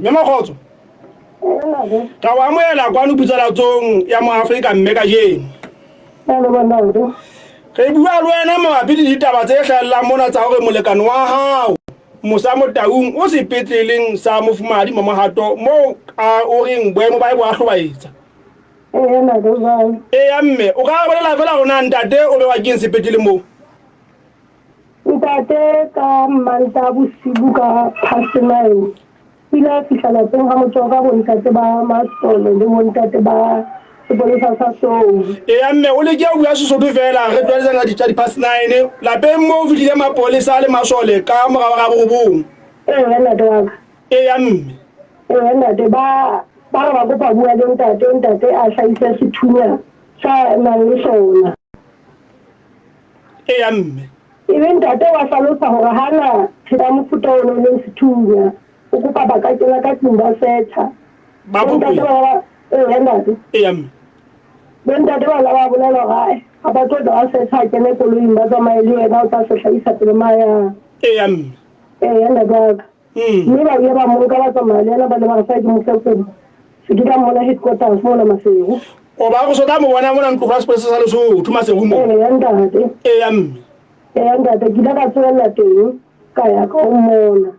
me magotso ka wa moela kwa no putsela tsong ya mo Afrika mme ka jeng ke bua le wena mabapi le ditaba tse hlalla mona tsa hore molekano wa hao Musa Motaung o sepetleleng sa mofumadi mamahato mo o reng boemo ba bo a hlobaetsa mme o ka bolela fela gona ntate o be wa keng sepetlele mo ntate ka manta bosibu ka past 9 ila fihla teng ha motsoka bo ntate ba masole le bo ntate ba sepolisa sa so mme o le ke o bua Sesotho fela re tlwaeletsana di past 9 la pe mo fihlile mapolisa le masole ka morago ga borobong ntate wa mme ntate ba go pa bua le ntate a hlaisa sethunya sa nang le sona mme even ntate wa hlalosa hore hana thida mofuta o le sethunya o kopa ba ka tsela ka tsimba setha ba bo ntate mme ntate wa la ba bolela gae a ba tlo da setha ke ne koloing ba tsamaye le yena o tla se hlaisa pele maya mme ntate mme ba ye ba mo ka ba tsamaye le yena ba le ba sa di mo tsetse se di ka mona headquarters mo la Masego o ba go sota mo bona mona ntlo space sa leso thuma se go mo ntate mme ntate ke da ka tswela teng ka ya ka o mona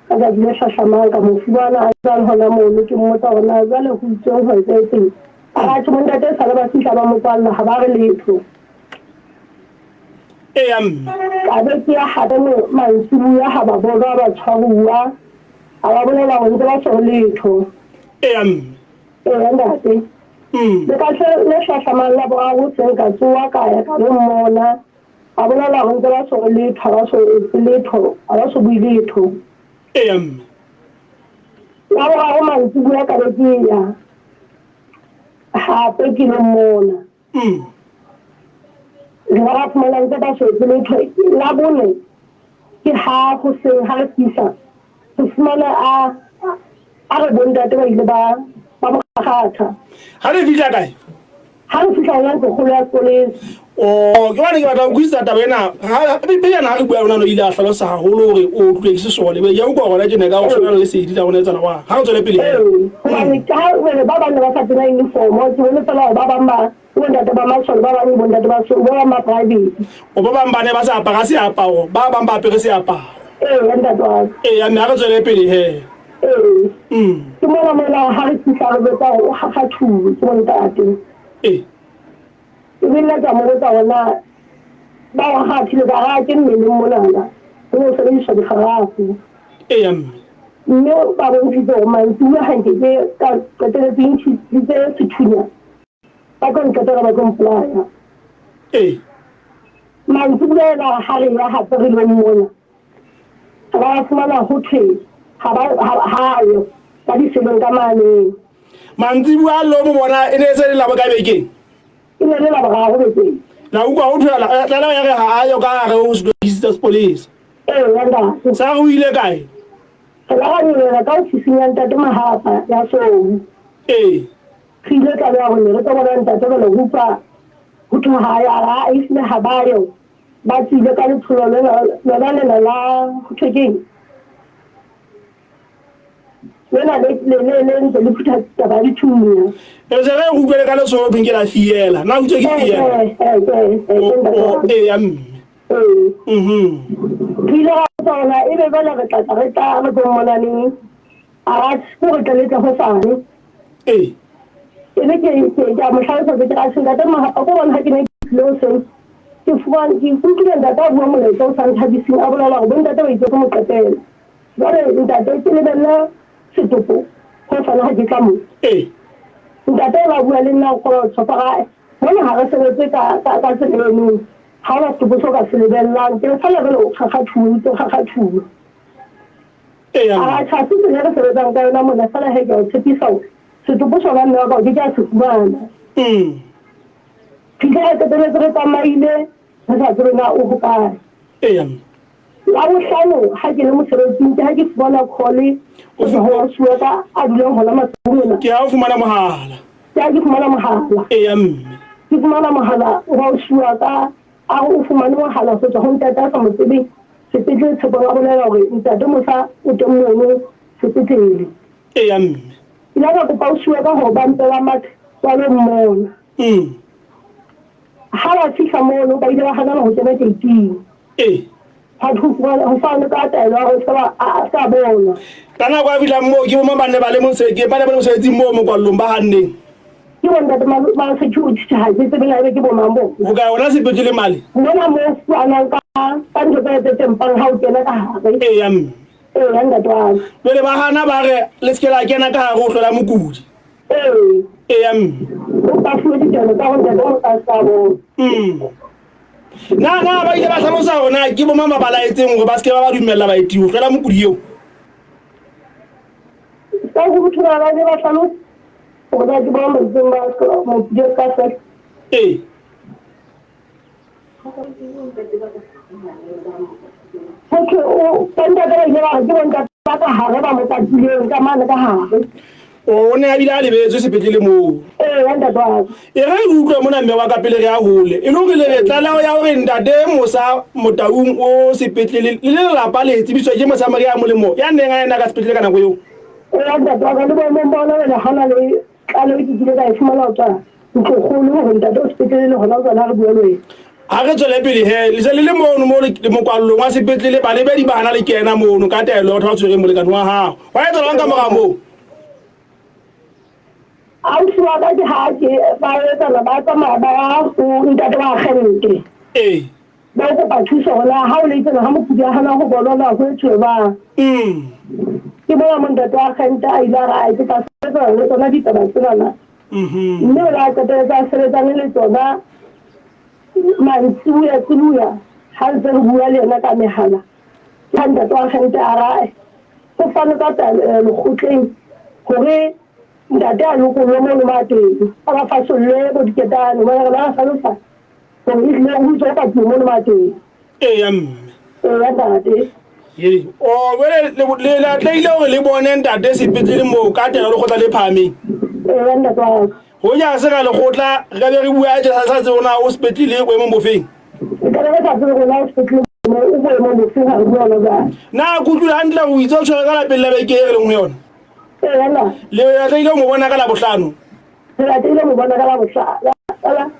ka ga di shashamanga mo fubana a tla hona mo le ke mo tsa rona jale go tseng ho tsetse a tshimo ntate sa ba fihla ba mo kwalla ha ba re letho mme ka be ke ya hada mo mantsibu ya ha ba bona ba tshwaruwa a ba bolela go ntse ba so letho mme ntate le ka le shashamanga ba go tseng ka tsoa ka ya ka le mona a bolela go ntse ba so letho ba so letho a ba so builetho mme la go mantsibu ya ka be ke ya ha pe ke le mona re ra fumana ntse ba so letho la bone ke ha go se ha re fisa go fumana a re bontate ba ile ba mo kgatha ha le fihla kae ha re fihla ya go ya polisi ke bana ke batla go isa taba ena ha be yana re bua ona no ile a hlalosa haholo hore o tlwe ke sesole be ya go gona ke ne ka go tshwana le sedi la gona tsana wa ha o tswele pele ba ni ka re ba bana ba sa tsena uniform o tswele pele ba bamba o ntate ba masole ba bang bo ntate ba so ba ma private o ba bang bane ba sa apara se aparo ba bang ba apere se aparo ntate wa ya mme ha re tswele pele he ke mona ha re fihla re betsa o ha thu ke ntate ibile ka mo tsa ona ba ha thile ba ga ke mme mona na o se re se kharafu mme ba bo ntse o man tu ha nke ke ka tele pinchi tse se thunya ba ko nka tara ba ko mplaya man tu le na ha re ya ha re le mona ba fumana ho the ha yo ka di se ka mane mantsi bua lo mo bona e ne se le la ba ka bekeng ina le la ba ga go betse la uka o thola la ya re ha ayo ka re o se visitors police yanda sa go ile kae la ga ni le ka ofising ya ntate mahapa ya so khile ka ya go ne re ka bona ntate ba le hupa ho tho ha ya ga isle ha ba yo ba tsile ka letsholo le la ho thekeng wena le ntse le phutha taba di thunya e se re go bele ka le so bing ke la fiela na o tse ke fiela kile ga tsona e be bala re tla re go mona ni a go re tla go sane e be ke ja mo hlalosa ke ra singa ta ma go bona ha ke ne lo se ke fuwa ke kutile ndata bua mo le tso san thabisi a bolela go bonta ta ba itse go mo qetela jare ndata ke le bella setopo go fana ha ke ka mo ntate ba bua le nna go tshopa ga bona ha re sebetse ka tseleng ha ba se boso ka selebellang ke fa le go ga thu a tsa se le re sebetsang ka yona mona fela he ke o tshepisa setopo sona nna ka ke ja se fumana Pika ka tele re tsamaile re sa tsere na o hokae la go hlano ha ke le mosebetsing ke ha ke fumana khole o se ho suwa ka a dilo hona matsona ke a fumana mohala ke fumana mohala ke fumana mohala o suwa ka a go fumana mohala so tsho ntata sa motsebe se petse tshepo ga bolela gore ntate mosa o teng mono sepetlele ya mme ila ka kopa o siwe ka ho ba ntela mat wa le mmona ha ba fihla mono ba ile ba hana ho tsena teiting ha ho fana ka taelo ho sa bona kana kwa bila mo ke mo bane ba le mo se ke ba le mo se mo mo kwa lomba hanne ke wona ma security ha ke tsebela ke bo mambo go ka ona se petile mali nna mo ana ka ntse ba tse tempang ha o kena ka hare ya mme anda twa bele ba hana ba re le skela kena ka hare go hlola mokudi ya mme o ka fuwa ditelo ka go nna ka sa bo na ba ile ba tlhalosa gona ke bo mama ba laetseng go ba se ke ba dumella ba etiwe hlola mokudi eo ka go thula ba le ba tlhalosa go ba di ba mo di ka sa okay o tanda ka ile ba ke bona ka hare ba mo tatileng ka mana ka hare o ne a bila le betso sepetlele mo anda twa e re utlwe mona mme wa ka pele re a hole e lo re le tlala ya hore ntate mosa motaung o sepetlele le lapa le tsebiswa ke mosamari ya molemo ya neng a ena ka sepetlele ka nako eo anda twa ka le bo mbona le hana le kalo ke dile ka ifumana tswa go golo go ntate o sepetlele gona o tsana re bua le a re tswele pele he le se le mono mo le mokwallo wa sepetlele ba le be di bana le kena mono ka taelo twa tswere mo le ka nwa ha wa etsa lang ka mogamo ausi wa ka ke ha ke ba etsa la ba tsamaya ba go ntate wa kgente ba go ba thusa gona ha o le tsena ha mokudi a hana go bona go tswe ba ke bona mo ntate wa kgente a ile ra a ka setsa le tsona di taba tsena mme la ka tsa setsa le tsona mantsuya ha ntse re bua le yena ka mehala ha ntate wa kgente a rae go fana ka lekgotleng gore ntate a lokolo mo le mateng a ba fasolle bo diketane mo la salosa go ile go tswa ka mo le mateng ya mme ya ntate o wele le la tleile gore le bone ntate sepetlele mo ka tela le gotla le phame ya ntate wa go ja se ka le gotla re ka be re bua ja sa tsona o sepetlele go mo bofeng ka re sa tsone go la sepetlele mo o go mo bofeng ha go la ba na go tla handla go itse o tshwara ka la pele la beke e le ngwe yona le ya tleile mo bona ka la bohlano la tleile mo bona ka la bohlano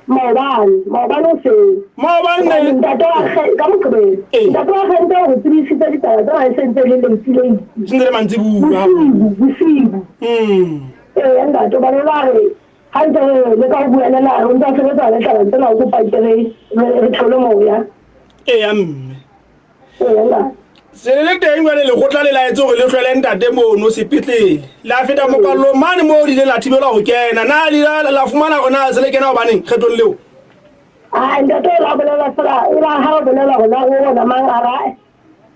maobane se maobane ntate wa ka mokgweng ntate wa kgente go tsebisitse ditaba tsa ga sentse le leitile sentse le mantsibuwa bosibu ntate ba le ba re ha ntse le ka go buelela re ntse sebetsa le taba tsena go pakere re tlhole moya ya mme se le teng ba le go tla le laetse go le tlhole ntate mono sepetlele la feta mo kwallo mane mo di le la thibela go kena na di la fumana gona se le kena go baneng kgetong leo ntate la bolela fela e ba ha o bolela gona go bona mang a rae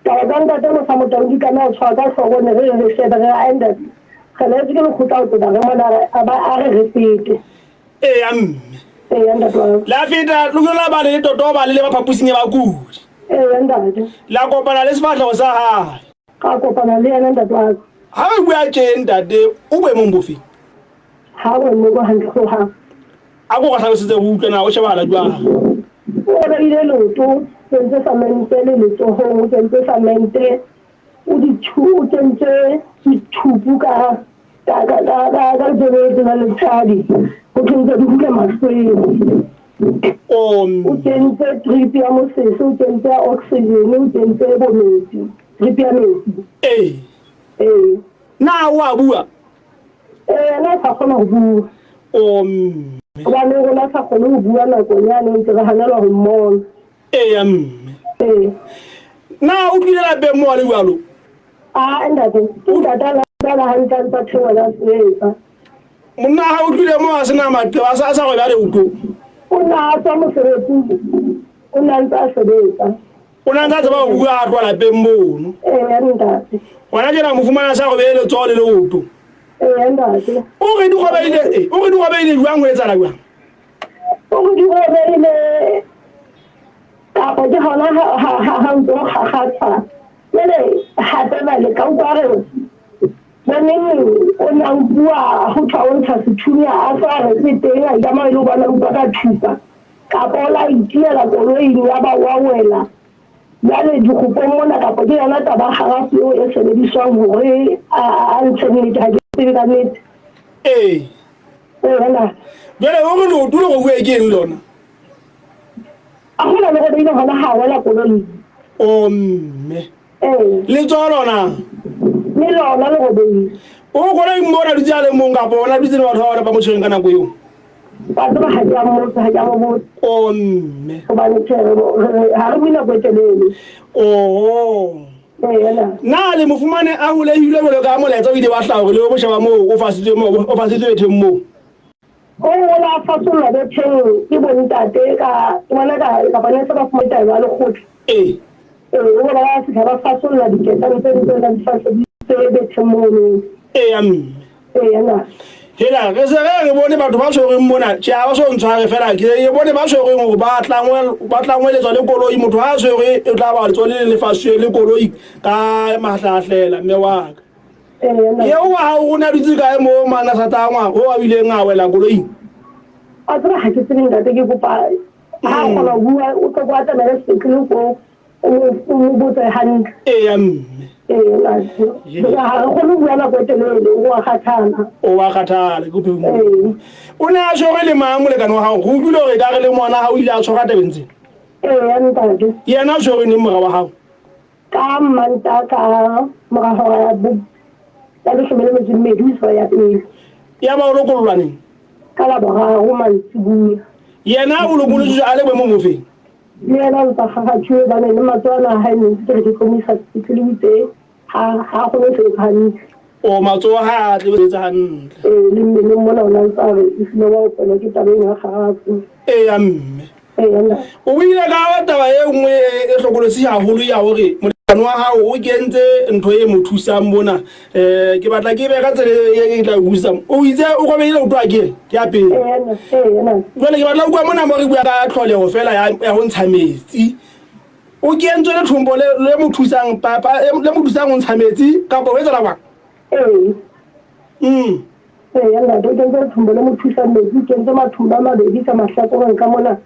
ka ga ntate mo sa motho di kana o tshwa ka go ne re se ba ga enda ga le ke go tla o tla ga mona a re repete ya mme ntate la feta lo la ba le toto ba le ba phapusing ba kudi ntate la kopana le sefatlhego sa gae ka kopana le yena ntate wa ha o bua teng ntate o boemong bofeng ha o mo go hantle go ha a go ga tlhalosetse go utlwana o shebala jwang o re ile loto tse sa mente le loto ho tse sa mente o di thu tse thupu ka jere le tshadi go tshwantse di hule maswe o tentse drip ya mosese o tentse oxygen o tentse bometsi drip ya metsi na wa bua na sa kgona go bua ba le gona sa kgone go bua nako nyane ntse re hanela go mmona ya mme na o tlile la be mo le jalo ntate o tata la hantle tsa theola setsa monna ha o tlile mo a sena mate a sa go ba le uto o na tsa mosebetsi o na ntse sebetsa o na ntse ba bua a twa la be mono ntate wena jena mo fumana sa go be le tsole le uto ntate o re di go ba ile jwang go etsa la jwang o di go ba ile ka ba di hona ha ntse ga ga le hape ba le ka utlware boneng o na bua go tswa o ntsha sethunya a sa re se teng a jama ile bona o ka thusa ka bola itiela koloing ya ba wa wela jale dikgopong mona kapa ke yona taba harafi eo e sebediswang hore a ntshe nnete ha ke tsebe ka nnete wena jale o re no tulo go bua ke eng lona a gona le go beile gona ha wela koloi mme le tsona le lona le go beile o gona mmona di tsale mong ka bona di tsene batho ba mo tshweng ka nako eo batho ba ha ja mo mme ba ne tsero ha re bina go telele na le mofumane a hulehile bolo ka moletsa o ile ba hlago le bo shaba mo o fasitse betheng mo o la fasolla betheng ke bontate ka bona ka bana se ba fumata ba le khotsi o ba se ba fasolla diketsa ntse di fasolla betheng mo na hela re se re bone batho ba tshwereng mona tja ba so ntshware fela ke e bone ba tshwereng go ba tlangwe le tswa le koloi motho ha tshwere e tla ba le tswa le faswe le koloi ka mahlahlela mme wa ka ye wa o na ditse ka mo mana sa tangwa o a bile ngawela koloi a tsara ha ke tseng da ke go pa ha gona bua o tlo kwa tsa mele se ke go o botse hand la ha go no bua na go telele o wa khathala go phemo o ne a shore le mang le kana ha go dilo re ka re le mona ha o ile a tshwara tabentse ntate yena shore ni mora wa ha ka manta ka mora ha bu ya le shomele me mmedi so ya pele ya ba o lokolwane kala ba ha o mantsibuya yena o lokolotse a le boemo mo fe yena o tsa ga tshwe ba ne matswana ha ne ke re komisa tsilitse ha go se khani o matso ha tle be tsa hantle le mmele mona ona tsare isile wa opela ke tabeng ha gago mme o ile ka taba e nngwe e hlokolotsi haholo ya hore molekane wa hao o kentse ntho e mo thusang bona ke batla ke be ka tsele e tla busa o itse o go beile o twa ke ya pele jwale ke batla o kwa mona mo re bua ka tlholego fela ya ho ntsha metsi o kentswe le thombo le mo thusang papa le mo thusang ho ntsha metsi ka bo wetsa la kwa yalla do ke thombo le mo thusa metsi ke ntse mathumba mabedi ka mahlakong ka mona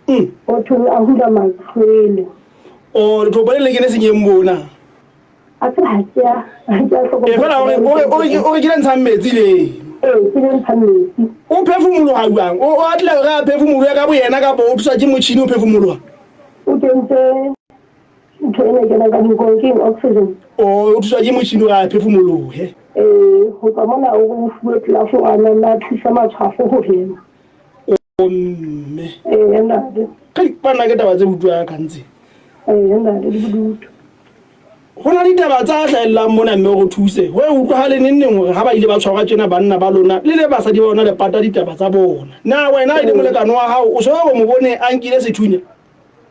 o thong a hula mahlwele o thombo le ke ne senyeng bona a tsaya e fela o ke ntsha metsi le ke ntsha metsi o phefumulo ha buang o atla ga phefumulo ya ka bo yena ka bo o thusa ke motšhini o phefumulo o kentse ntho ke na ka dinkonking oxygen o thusa ke motšhini ga phefumolohe go ka mona o fuwe tlafo ana la thusa matshwafo go hema mme ntate ke pana ke taba tse butua ka ntse ntate di budutu go na le ditaba tsa hlaelang mona mme go thuse go e utlwa le nenneng gore ga ba ile ba tshwara tsena banna ba lona le basadi ba bona le pata ditaba tsa bona na wena ile molekano wa hao o so go mo bone a nkile sethunya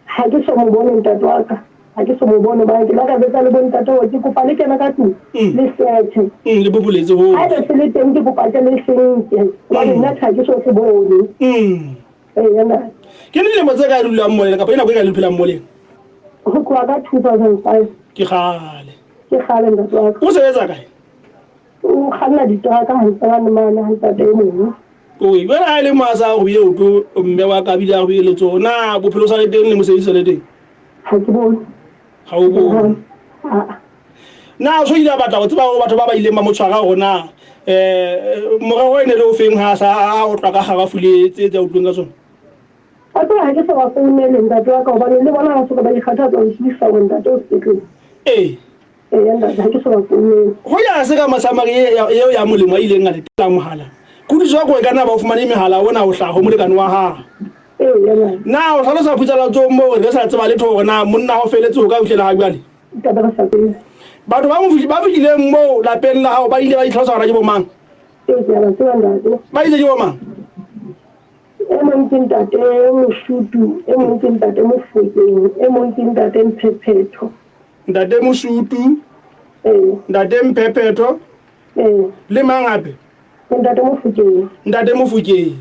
ha ke so mo bone ntate wa ka ha ke so mo bone ba ke la ka betsa le bon ntate wa ke kopa le kena ka tu le setse le bobuletse ho ha le se le teng ke kopa ke le senke ba nna ha ke so se bone yana ke le mo tsa ka rulang mo le ka pena go ka le phela mo le go kwa ka 2005 ke gale ntate wa ka o sebetsa kae o khanna ditraka ha ntsa le mana ha ntsa teng o e bana le masa go ye o to mme wa ka bile a go ile tsona bophelo sa le teng le mo se le teng ha ke bone ha o bone na so ile batla go tseba go batho ba ba ile ma motshwara gona morero ene le o feng ha sa o tla ka ga fuletse tsa utlweng ka tsona a tlo ha ke sa ba founele ntate wa ka ba le bona ba so ba ikgatha tsa go isa go ntate o sekeng yanda ha ke sa ba founele go ya se ka masamari eo ya molemo a ileng a le tla mohala kudiswa go ka na ba fumane mehala ona o hlago molekane wa ha na o hlalosa phutsela tso mo re sa tseba le thona monna o feletse go ka utlela ga bjale batho ba fitlileng mo lapeng la gago ba ile ba itlhalosa gore ke bomang ba itse ke bomang e mong ke ntate Moshutu e mong ke ntate Mofokeng e mong ke ntate Mphephetho ntate Moshutu ntate Mphephetho le mangape ntate Mofokeng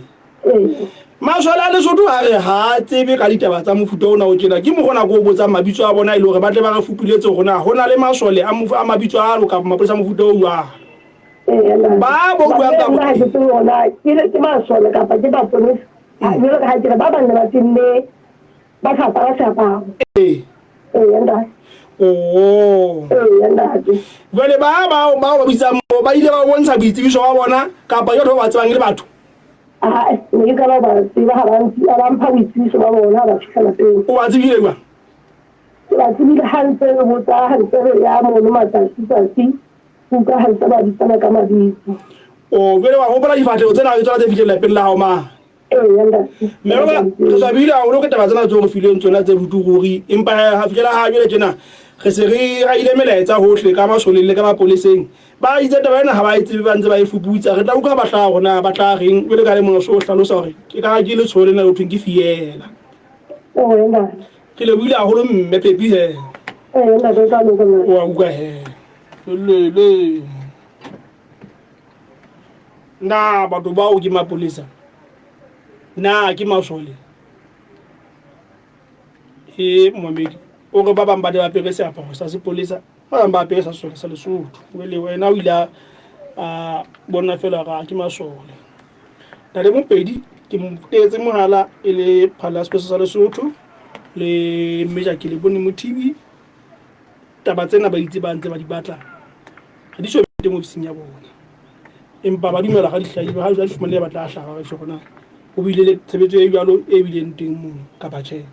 maswala le Sotho ha re ha tsebe ka ditaba tsa mofuta ona o tjena ke mo gona go botsa mabitso a bona ile gore ba tle ba re fupuletse gona gona le masole a mabitso a lo ka mapolesa mofuta o wa ba bo bua ka go ke tsona ke masole ka pa ke ba polisi ha ile ga ke ba ba nna tinne ba tshapa ba tshapa yanda jwale ba bitsang mo ba ile ba bontsha boitsebiso ba bona kapa yo ba tsebang le batho ne ka ba tseba ha ba mpha boitsebiso ba bona ba fihla teng o a tsebile ba ba tsebile hantle ho tsa hantle ya mo no matsatsi ho ka hantle ba ditsana ka mabitso o jwale wa hopola difatlhego tsena ke tsona tse fitlhela pele la hao ma Mera ka bila o lo ke taba tsena tso go fileng tsona tse butu ruri empa ha fela ha jele tjena re se re a ile melaetsa hohle ka masole le ka mapoleseng ba itse taba ena ha ba itse ba ntse ba e fuputsa re tla utlwa ba tla gona ba tla reng jele ka le mona so hlalosa hore ke ka ke le tshole na o thweng ke fiela ke le buile a holo mme pepi he wa uka he le na batho ba o ke mapolesa na ke masole momedi o re ba bang ba ba pere seaparo sa sepolesa ba bang ba pere sa sona sa Lesotho wele wena o ila a bona fela ga ke masole ta le mopedi ke motetse mohala e le phala sepolesa sa Lesotho le meja ke le bone mo TV taba tsena ba itse ba ntse ba di batla ga di so teng mo bising ya bona empa ba dumela ga di hlaile ha di fumane ba tla hlaga ga tsona o bile le tshebetso e jalo e bileng teng mo ka ba tjhe